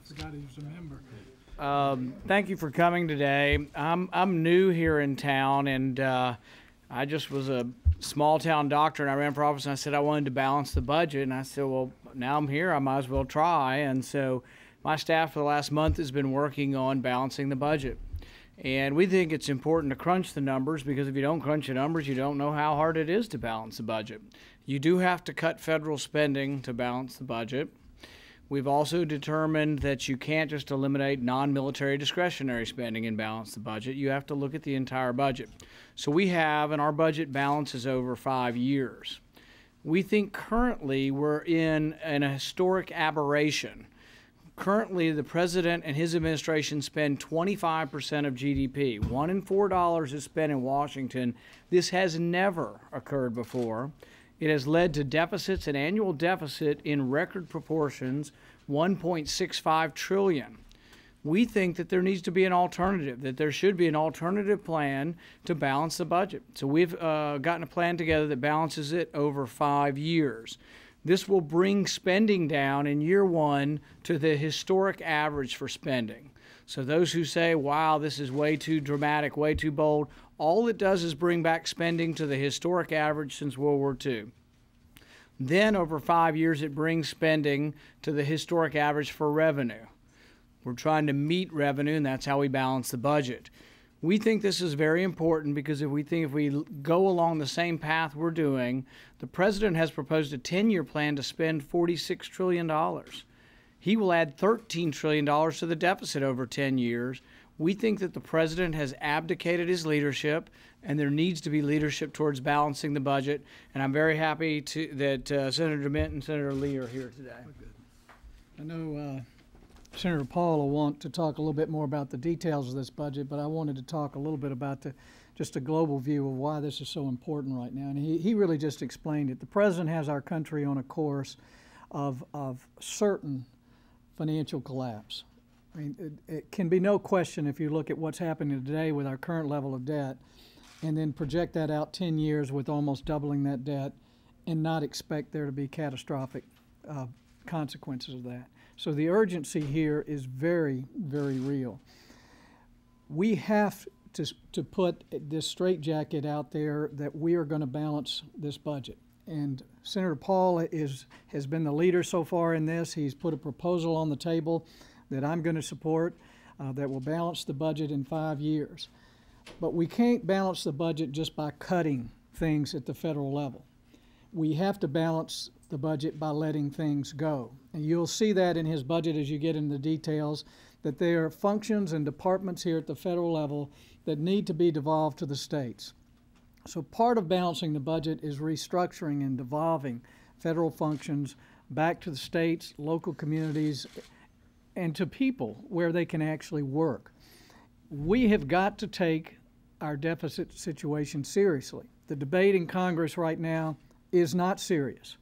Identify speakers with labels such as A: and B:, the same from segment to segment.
A: Forgot he was a member.
B: Thank you for coming today. I'm new here in town, and I just was a small town doctor, and I ran for office, and I said I wanted to balance the budget, and I said, well, now I'm here, I might as well try. And so my staff for the last month has been working on balancing the budget. And we think it's important to crunch the numbers, because if you don't crunch the numbers, you don't know how hard it is to balance the budget. You do have to cut federal spending to balance the budget. We've also determined that you can't just eliminate non-military discretionary spending and balance the budget. You have to look at the entire budget. So we have, and our budget balances over 5 years. We think currently we're in a historic aberration. Currently, the president and his administration spend 25% of GDP. $1 in $4 is spent in Washington. This has never occurred before. It has led to deficits, an annual deficit in record proportions, $1.65 trillion. We think that there needs to be an alternative, that there should be an alternative plan to balance the budget. So we've gotten a plan together that balances it over 5 years. This will bring spending down in year one to the historic average for spending. So those who say, wow, this is way too dramatic, way too bold, all it does is bring back spending to the historic average since World War II. Then over 5 years, it brings spending to the historic average for revenue. We're trying to meet revenue, and that's how we balance the budget. We think this is very important, because if we go along the same path we're doing, the president has proposed a 10-year plan to spend $46 trillion. He will add $13 trillion to the deficit over 10 years. We think that the president has abdicated his leadership, and there needs to be leadership towards balancing the budget. And I'm very happy that Senator DeMint and Senator Lee are here today.
A: I know Senator Paul will want to talk a little bit more about the details of this budget, but I wanted to talk a little bit about just a global view of why this is so important right now. And he really just explained it. The president has our country on a course of certain financial collapse. I mean, it can be no question if you look at what's happening today with our current level of debt, and then project that out 10 years with almost doubling that debt, and not expect there to be catastrophic consequences of that. So the urgency here is very, very real. We have to put this straitjacket out there that we are going to balance this budget. And Senator Paul has been the leader so far in this. He's put a proposal on the table that I'm going to support that will balance the budget in 5 years. But we can't balance the budget just by cutting things at the federal level. We have to balance the budget by letting things go. And you'll see that in his budget as you get into the details, that there are functions and departments here at the federal level that need to be devolved to the states. So part of balancing the budget is restructuring and devolving federal functions back to the states, local communities, and to people where they can actually work. We have got to take our deficit situation seriously. The debate in Congress right now is not serious.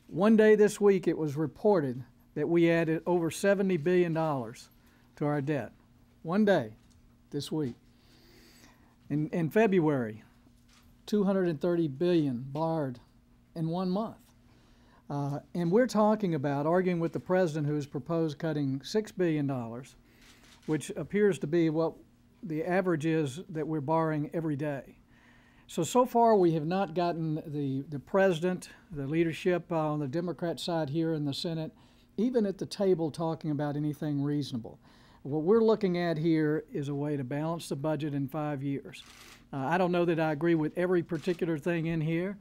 A: One day this week it was reported that we added over $70 billion to our debt. One day this week. In February, $230 billion borrowed in 1 month. And we're talking about arguing with the president, who has proposed cutting $6 billion, which appears to be what the average is that we're borrowing every day. So far we have not gotten the president, the leadership on the Democrat side here in the Senate, even at the table talking about anything reasonable. What we're looking at here is a way to balance the budget in 5 years. I don't know that I agree with every particular thing in here,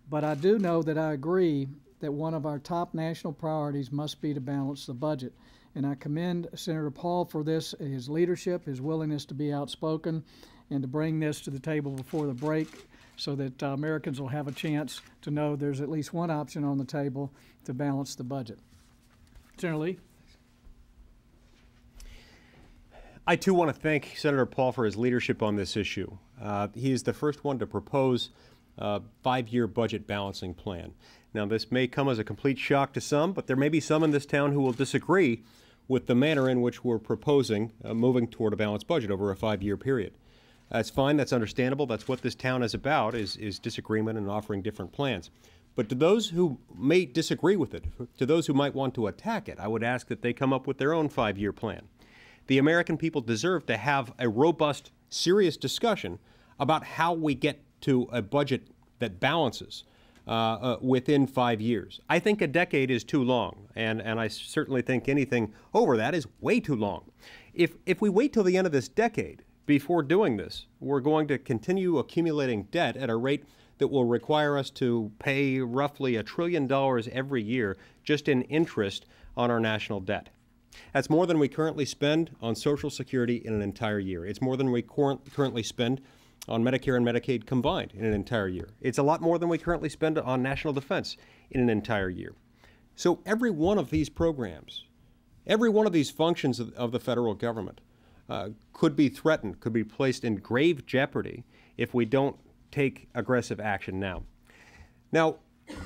A: but I do know that I agree that one of our top national priorities must be to balance the budget. And I commend Senator Paul for this, his leadership, his willingness to be outspoken, and to bring this to the table before the break so that Americans will have a chance to know there's at least one option on the table to balance the budget. Senator Lee?
C: I too want to thank Senator Paul for his leadership on this issue. He is the first one to propose a 5-year budget balancing plan. Now, this may come as a complete shock to some, but there may be some in this town who will disagree with the manner in which we're proposing moving toward a balanced budget over a 5-year period. That's fine. That's understandable. That's what this town is about, is disagreement and offering different plans. But to those who may disagree with it, to those who might want to attack it, I would ask that they come up with their own 5-year plan. The American people deserve to have a robust, serious discussion about how we get to a budget that balances within 5 years. I think a decade is too long, and I certainly think anything over that is way too long. If we wait till the end of this decade before doing this, we're going to continue accumulating debt at a rate that will require us to pay roughly $1 trillion every year just in interest on our national debt. That's more than we currently spend on Social Security in an entire year. It's more than we currently spend on Medicare and Medicaid combined in an entire year. It's a lot more than we currently spend on national defense in an entire year. So every one of these programs, every one of these functions of the federal government could be threatened, could be placed in grave jeopardy if we don't take aggressive action now. Now,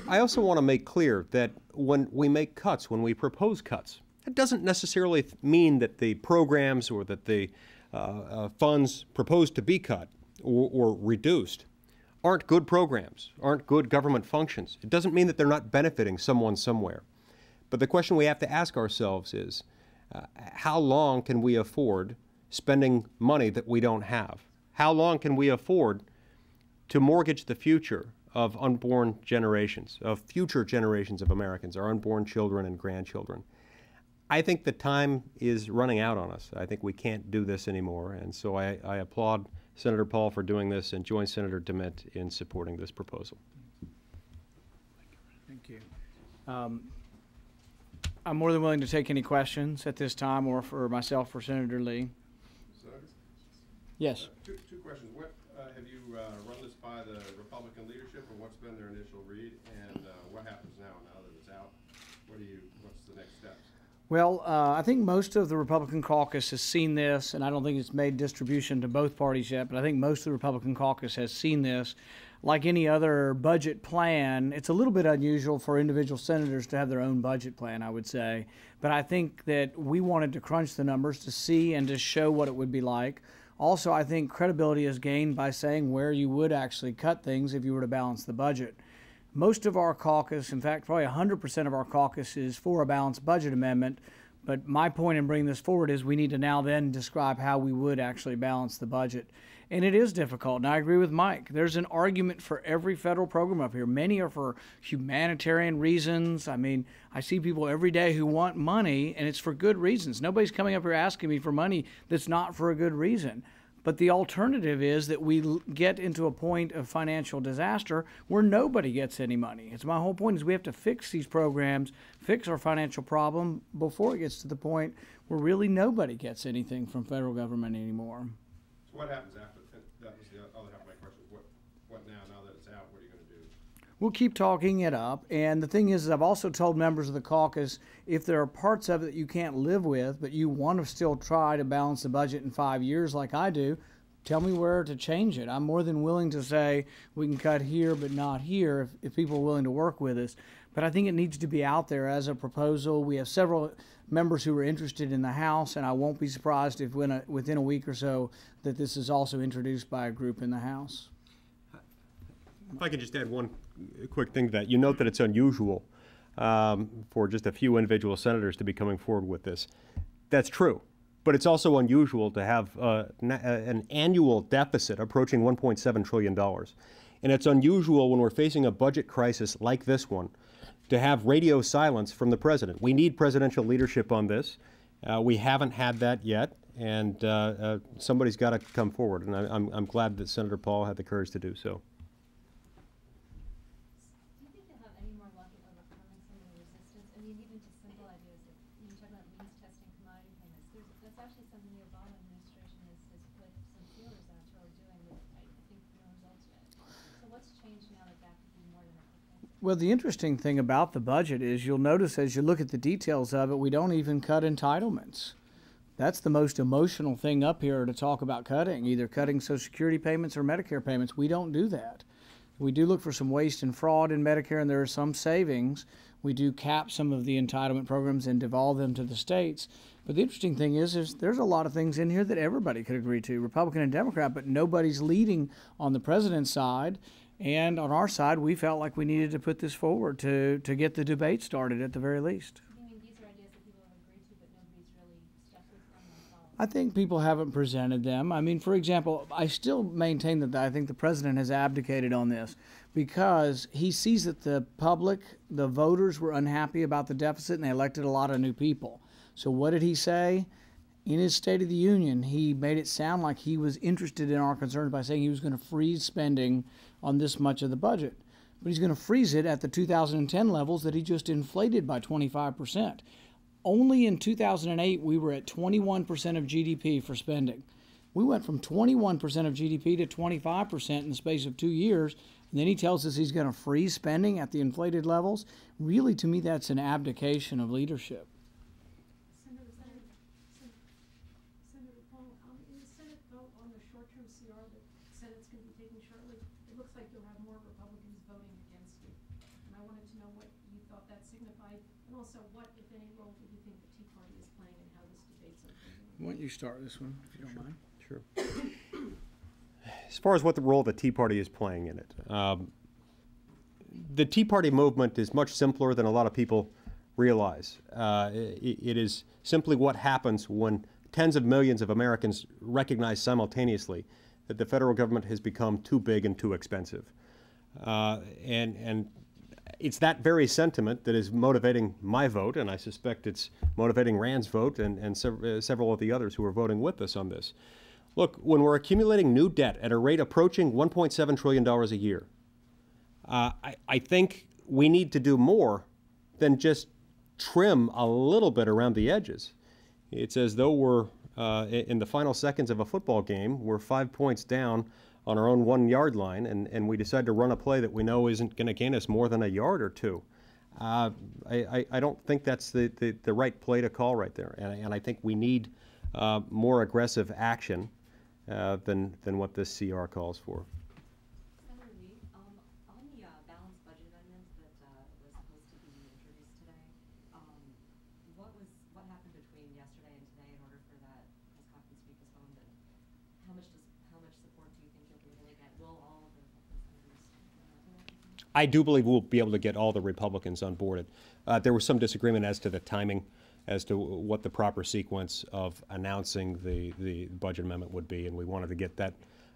C: I also want to make clear that when we make cuts, when we propose cuts, it doesn't necessarily mean that the programs or that the funds proposed to be cut or reduced aren't good programs, aren't good government functions. It doesn't mean that they're not benefiting someone somewhere. But the question we have to ask ourselves is, how long can we afford spending money that we don't have? How long can we afford to mortgage the future of unborn generations, of future generations of Americans, our unborn children and grandchildren? I think the time is running out on us. I think we can't do this anymore, and so I applaud Senator Paul for doing this and join Senator DeMint in supporting this proposal.
B: Thank you. I'm more than willing to take any questions at this time, or for myself or Senator Lee. Yes.
D: Two questions. What have you run this by the Republican leadership, or what's been their initial read, and what happens now that it's out? What's the next steps?
B: Well, I think most of the Republican caucus has seen this, and I don't think it's made distribution to both parties yet, but I think most of the Republican caucus has seen this. Like any other budget plan, it's a little bit unusual for individual senators to have their own budget plan, I would say. But I think that we wanted to crunch the numbers to see and to show what it would be like. Also, I think credibility is gained by saying where you would actually cut things if you were to balance the budget. Most of our caucus, in fact, probably 100% of our caucus is for a balanced budget amendment. But my point in bringing this forward is we need to now then describe how we would actually balance the budget. And it is difficult, and I agree with Mike. There's an argument for every federal program up here. Many are for humanitarian reasons. I mean, I see people every day who want money, and it's for good reasons. Nobody's coming up here asking me for money that's not for a good reason. But the alternative is that we get into a point of financial disaster where nobody gets any money. It's my whole point is we have to fix these programs, fix our financial problem before it gets to the point where really nobody gets anything from federal government anymore.
D: So what happens after? That was the other half of my question. What now that it's out, what are you going to do?
B: We'll keep talking it up. And the thing is, I've also told members of the caucus, if there are parts of it that you can't live with, but you want to still try to balance the budget in 5 years like I do, tell me where to change it. I'm more than willing to say we can cut here but not here if people are willing to work with us. But I think it needs to be out there as a proposal. We have several members who are interested in the House, and I won't be surprised if within a week or so that this is also introduced by a group in the House.
C: If I could just add one quick thing to that. You note that it's unusual for just a few individual senators to be coming forward with this. That's true. But it's also unusual to have an annual deficit approaching $1.7 trillion. And it's unusual when we're facing a budget crisis like this one to have radio silence from the president. We need presidential leadership on this. We haven't had that yet, and somebody's got to come forward. And I'm glad that Senator Paul had the courage to do so.
E: Do you think you'll have any more luck at overcoming some of the resistance? I mean, even just simple ideas like you talk about means testing commodity payments. That's actually something the Obama administration has put some feelers out toward doing with, I think, no results yet. So what's changed now that could be more than a proposal?
B: Well, the interesting thing about the budget is you'll notice as you look at the details of it, we don't even cut entitlements. That's the most emotional thing up here to talk about cutting, either cutting Social Security payments or Medicare payments. We don't do that. We do look for some waste and fraud in Medicare, and there are some savings. We do cap some of the entitlement programs and devolve them to the states. But the interesting thing is there's a lot of things in here that everybody could agree to, Republican and Democrat, but nobody's leading on the president's side. And on our side, we felt like we needed to put this forward to get the debate started at the very least.
E: I mean, these are ideas that people have agreed to, but nobody's really stuck with them and followed.
B: I think people haven't presented them. I mean, for example, I still maintain that I think the president has abdicated on this because he sees that the public, the voters were unhappy about the deficit and they elected a lot of new people. So what did he say? In his State of the Union, he made it sound like he was interested in our concerns by saying he was going to freeze spending on this much of the budget. But he's going to freeze it at the 2010 levels that he just inflated by 25%. Only in 2008, we were at 21% of GDP for spending. We went from 21% of GDP to 25% in the space of 2 years, and then he tells us he's going to freeze spending at the inflated levels. Really, to me, that's an abdication of leadership.
F: Senator Paul, in the Senate vote on the short-term CR that the Senate's going to be taking shortly, it looks like you'll have more Republicans voting against you. And I wanted to know what you thought that signified, and also what, if any, role do you think the Tea Party is playing in how this debate's unfolding?
B: Why don't you start this one, if you don't mind?
C: Sure. As far as what the role the Tea Party is playing in it, the Tea Party movement is much simpler than a lot of people realize. It is simply what happens when tens of millions of Americans recognize simultaneously that the federal government has become too big and too expensive. And it's that very sentiment that is motivating my vote, and I suspect it's motivating Rand's vote and several of the others who are voting with us on this. Look, when we're accumulating new debt at a rate approaching $1.7 trillion a year, I think we need to do more than just trim a little bit around the edges. It's as though we're in the final seconds of a football game, we're 5 points down on our own 1 yard line, and we decide to run a play that we know isn't going to gain us more than a yard or two. I don't think that's the right play to call right there, and I think we need more aggressive action than what this CR calls for.
G: Senator Lee, on the balanced budget amendment that was supposed to be introduced today, what happened between yesterday and today in order for that press conference to be postponed? And how much support do you think you'll be able to get? Will all of the Republican senators?
C: I do believe we'll be able to get all the Republicans on board. There was some disagreement as to the timing, as to what the proper sequence of announcing the budget amendment would be, and we wanted to get that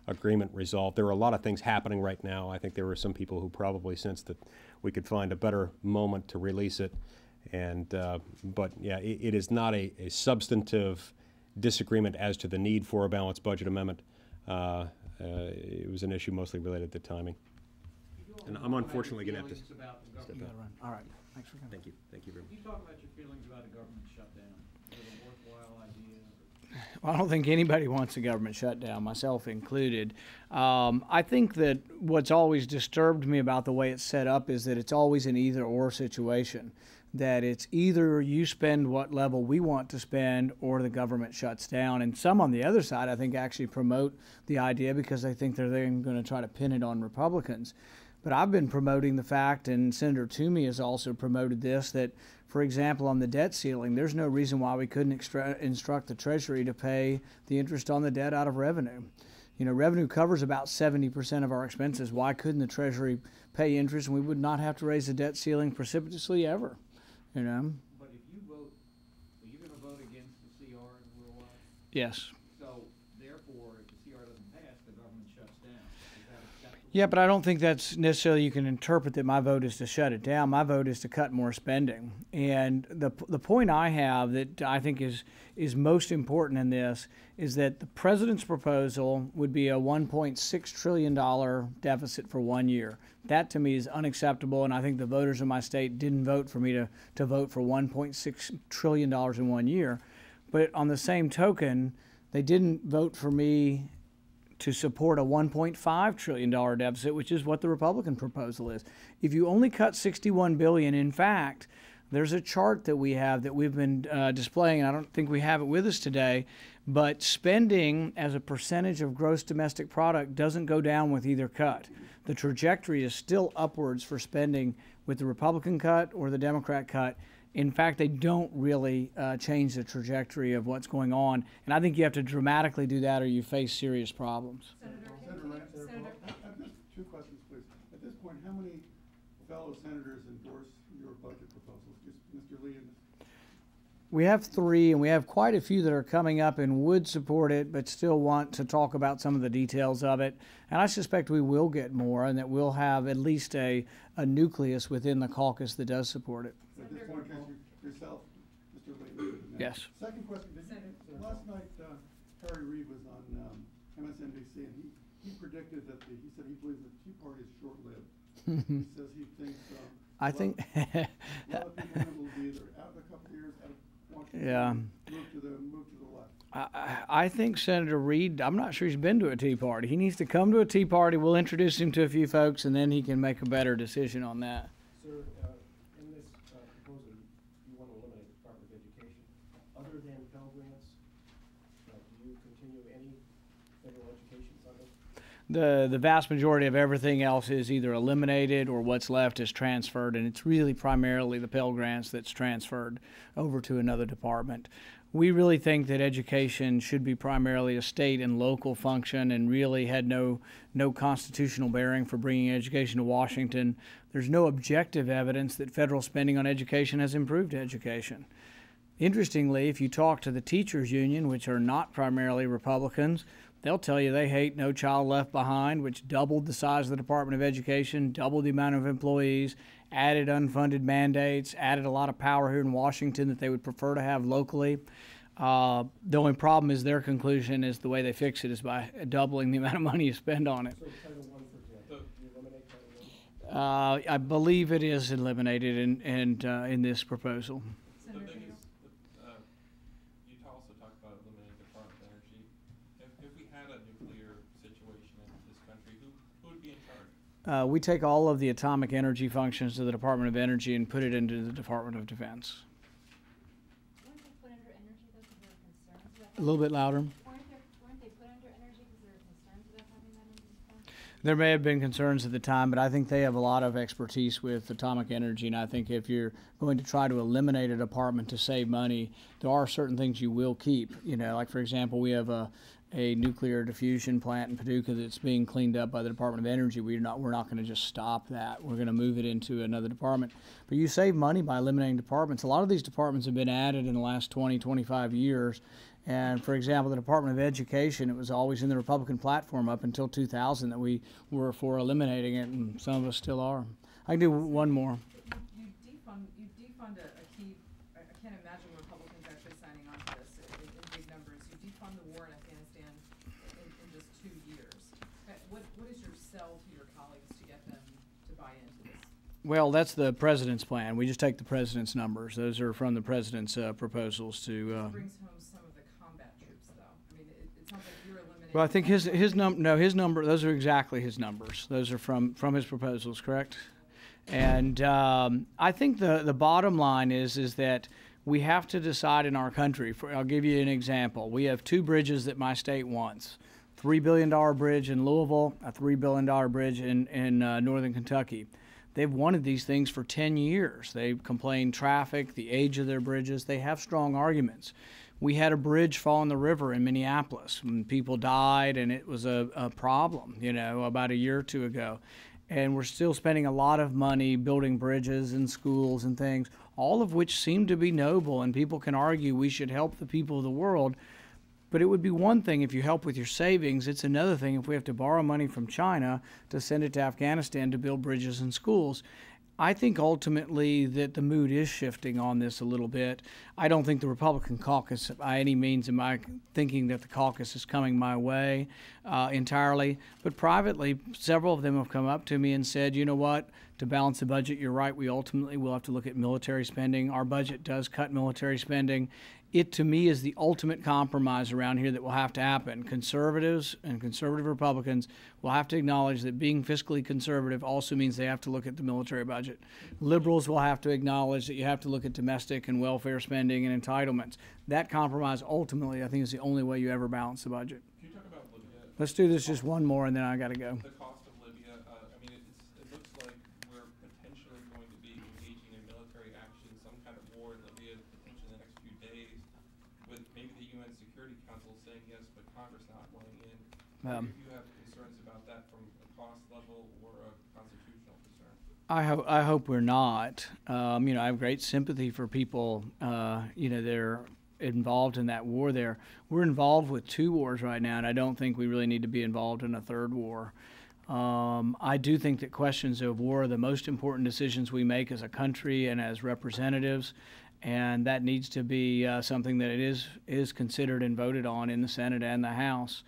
C: agreement resolved. There are a lot of things happening right now. I think there were some people who probably sensed that we could find a better moment to release it. And but yeah, it is not a substantive disagreement as to the need for a balanced budget amendment. It was an issue mostly related to timing. And I'm unfortunately going to have to step out.
B: All right. Thanks for coming.
C: Thank you. Thank you very much.
H: Can you talk about your feelings about a government shutdown? Is it a worthwhile idea?
B: Well, I don't think anybody wants a government shutdown, myself included. I think that what's always disturbed me about the way it's set up is that it's always an either-or situation, that it's either you spend what level we want to spend or the government shuts down. And some on the other side, I think, actually promote the idea because they think they're then going to try to pin it on Republicans. But I've been promoting the fact, and Senator Toomey has also promoted this, that, for example, on the debt ceiling, there's no reason why we couldn't instruct the Treasury to pay the interest on the debt out of revenue. You know, revenue covers about 70% of our expenses. Why couldn't the Treasury pay interest and we would not have to raise the debt ceiling precipitously ever? You know?
H: But if you vote, are you going to vote against the CR in a little while?
B: Yes.
H: So, therefore, if the CR doesn't pass, the government shuts down. Is that acceptable?
B: Yeah, but I don't think that's necessarily, you can interpret that my vote is to shut it down. My vote is to cut more spending. And the point I have that I think is most important in this is that the president's proposal would be a $1.6 trillion deficit for 1 year. That to me is unacceptable, and I think the voters in my state didn't vote for me to vote for $1.6 trillion in 1 year. But on the same token, they didn't vote for me to support a $1.5 trillion deficit, which is what the Republican proposal is. If you only cut $61 billion, in fact, there's a chart that we have that we've been displaying, and I don't think we have it with us today, but spending as a percentage of gross domestic product doesn't go down with either cut. The trajectory is still upwards for spending with the Republican cut or the Democrat cut. In fact, they don't really change the trajectory of what's going on, and I think you have to dramatically do that or you face serious problems.
F: Senator,
I: Senator, two questions, please. fellow senators endorse your budget proposals? Just Mr. Lee and
B: We have 3, and we have quite a few that are coming up and would support it, but still want to talk about some of the details of it. And I suspect we will get more, and that we'll have at least a nucleus within the caucus that does support it.
I: at this point, yourself, Mr. Lee.
B: Yes.
I: Second question, last night, Harry Reid was on MSNBC, and he predicted that he said he believes the Tea Party is short-lived. He says he thinks
B: I think.
I: a lot of people will be either out in a couple of years, out of Washington,
B: Yeah.
I: move to the left.
B: I think Senator Reid, I'm not sure he's been to a Tea Party. He needs to come to a Tea Party. We'll introduce him to a few folks, and then he can make a better decision on that.
J: Sir, in this proposal, you want to eliminate the Department of Education. Other than Pell Grants, do you continue any federal education funding?
B: The vast majority of everything else is either eliminated or what's left is transferred, and it's really primarily the Pell Grants that's transferred over to another department. We really think that education should be primarily a state and local function, and really had no constitutional bearing for bringing education to Washington. There's no objective evidence that federal spending on education has improved education. Interestingly, if you talk to the teachers union, which are not primarily Republicans, they'll tell you they hate No Child Left Behind, which doubled the size of the Department of Education, doubled the amount of employees, added unfunded mandates, added a lot of power here in Washington that they would prefer to have locally. The only problem is their conclusion is the way they fix it is by doubling the amount of money you spend on it.
J: So Title I, for example, do you eliminate Title I?
B: I believe it is eliminated in this proposal.
K: The thing is, you also talked about eliminating the Department of Energy. If we had a nuclear situation in this country, who would be in charge?
B: We take all of the atomic energy functions to the Department of Energy and put it into the Department of Defense.
E: Weren't they put under energy though because there were concerns about
B: A little bit louder.
E: Weren't they put under energy because there were concerns about having that in defense?
B: There may have been concerns at the time, but I think they have a lot of expertise with atomic energy, and I think if you're going to try to eliminate a department to save money, there are certain things you will keep. You know, like for example, we have a nuclear diffusion plant in Paducah that's being cleaned up by the Department of Energy. We're not going to just stop that. We're going to move it into another department. But you save money by eliminating departments. A lot of these departments have been added in the last 20, 25 years. And for example, the Department of Education, it was always in the Republican platform up until 2000 that we were for eliminating it, and some of us still are. I can do one more.
L: You defund a key. I can't imagine Republicans actually signing on to this in big numbers. You defund the war in Afghanistan in just 2 years. What is your sell to your colleagues to get them to buy into this?
B: Well, that's the president's plan. We just take the president's numbers. Those are from the president's proposals to.
L: Which brings home some of the combat troops, though. I mean, it sounds like you're eliminating.
B: Well, I think his number. Those are exactly his numbers. Those are from his proposals, correct? And I think the bottom line is that we have to decide in our country. I'll give you an example. We have 2 bridges that my state wants. $3 billion bridge in Louisville, a $3 billion bridge in northern Kentucky. They've wanted these things for 10 years. They've complained traffic, the age of their bridges. They have strong arguments. We had a bridge fall in the river in Minneapolis and people died, and it was a problem, you know, about a year or 2 ago. And we're still spending a lot of money building bridges and schools and things, all of which seem to be noble, and people can argue we should help the people of the world. But it would be one thing if you help with your savings. It's another thing if we have to borrow money from China to send it to Afghanistan to build bridges and schools. I think ultimately that the mood is shifting on this a little bit. I don't think the Republican caucus, by any means am I thinking that the caucus is coming my way entirely. But privately, several of them have come up to me and said, you know what, to balance the budget, you're right, we ultimately will have to look at military spending. Our budget does cut military spending. It, to me, is the ultimate compromise around here that will have to happen. Conservatives and conservative Republicans will have to acknowledge that being fiscally conservative also means they have to look at the military budget. Liberals will have to acknowledge that you have to look at domestic and welfare spending and entitlements. That compromise, ultimately, I think is the only way you ever balance the budget.
K: Can you talk about Libya?
B: Let's do this just one more, and then I got to go.
K: The cost of Libya, I mean, it looks like we're potentially going to be engaging in military action, some kind of war in Libya, potentially in the next few days, with maybe the UN Security Council saying yes, but Congress not weighing in. Do you have concerns about that from a cost level or a constitutional concern?
B: I hope we're not. You know, I have great sympathy for people, you know, they're involved in that war there. We're involved with 2 wars right now, and I don't think we really need to be involved in a 3rd war. I do think that questions of war are the most important decisions we make as a country and as representatives, and that needs to be something that is considered and voted on in the Senate and the House.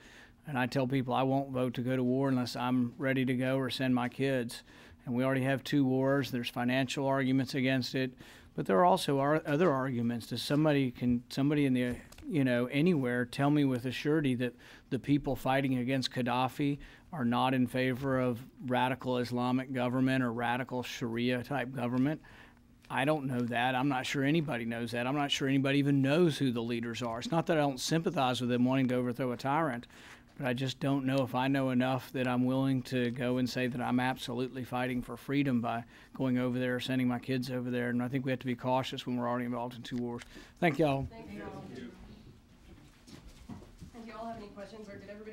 B: And I tell people I won't vote to go to war unless I'm ready to go or send my kids. And we already have 2 wars. There's financial arguments against it, but there are also other arguments. Can somebody in the, you know, anywhere tell me with a surety that the people fighting against Gaddafi are not in favor of radical Islamic government or radical Sharia type government? I don't know that. I'm not sure anybody knows that. I'm not sure anybody even knows who the leaders are. It's not that I don't sympathize with them wanting to overthrow a tyrant, but I just don't know if I know enough that I'm willing to go and say that I'm absolutely fighting for freedom by going over there, sending my kids over there. And I think we have to be cautious when we're already involved in 2 wars. Thank y'all.
J: Thank you all. Do you all have any questions, or did everybody